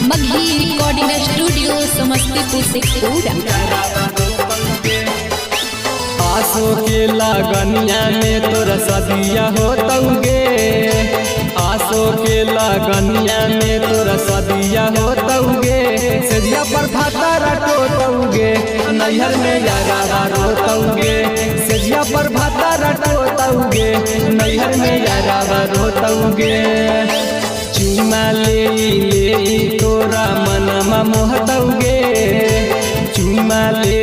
Magahi recording studio Samastipur से पूरा। आसो के लगनिया में तोरा सदिया होतौगे, आसो के लगनिया में तोरा सदिया होतौगे। सदिया पर भातारा टोतौगे, नैहर में यारा रोतौगे। सदिया पर भातारा टोतौगे, नैहर में यारा रोतौगे। चुमा ले तोरा मनमा मोहतौगे, चुमा ले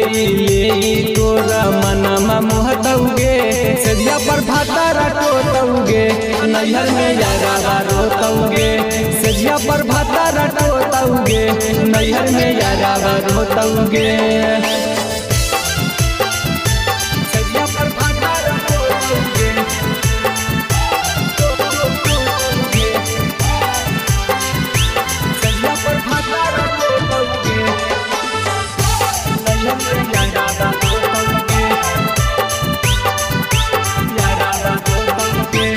तोरा मनमा मोहतौगे। सदिया पर भातारा टोतौगे, नैहर में यारा रोतौगे। सदिया पर भातारा टोतौगे, नैहर में यारा रोतौगे। सदिया पर भातारा टोतौगे, सदिया पर भातारा टोतौगे, नैहर में यारा रोतौगे, यारा रोतौगे।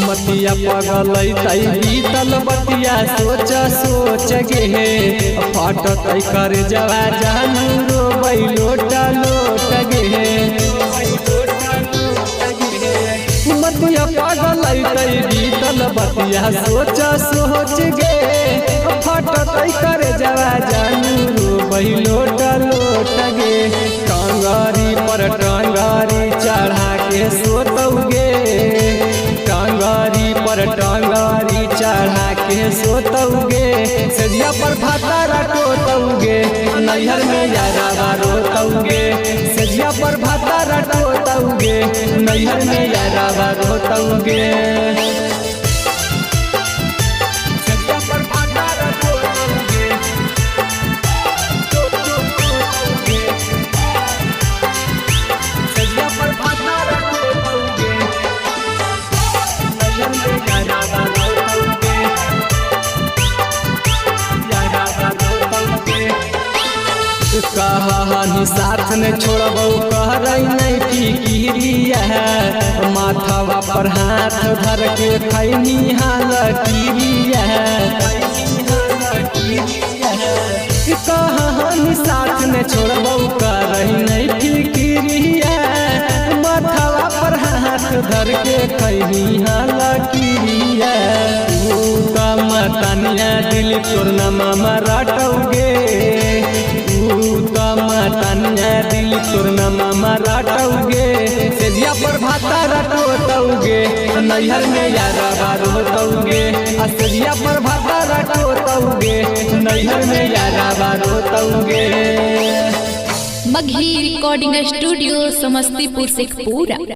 मतिया पगलै तई बीतल बतिया सोच सोच गे, फाटत कर जवा जानू रोबै लोट लोट गे। मतिया पगलै तई बीतल बतिया सोच सोच गे, फाटत कर जवा जानू रोबै लोट लोट गे। टांगरी पर टांगरी चढ़ा के सोतौगे, टांगरी पर टांगरी चढ़ा के सोतौगे। सदिया पर भातारा टोतौगे, नैहर में यारा रोतौगे। सदिया पर भातारा टोतौगे, नैहर में यारा रोतौगे। सदिया पर भातारा टोतौगे, सदिया पर भातारा टोतौगे, नैहर में यारा रोतौगे, यारा रोतौगे। कहानी साथ ने छोड़बौ कहरै नहीं फिकिरिया, माथवा पर हाथ धर के खैनी हाल किरिया। कहानी साथ ने छोड़बौ कहरै नहीं फिकिरिया, माथवा पर हाथ धर के खैनी हाल किरिया। मतनिया दिल तोर नमा राटौगे, मतनिया दिल तोर नमा राटौगे। सदिया पर भातारा टोतौगे, नैहर में यारा रोतौगे। सदिया पर भातारा टोतौगे, नैहर में यारा रोतौगे। मगही रिकॉर्डिंग स्टूडियो समस्तीपुर से पूरा।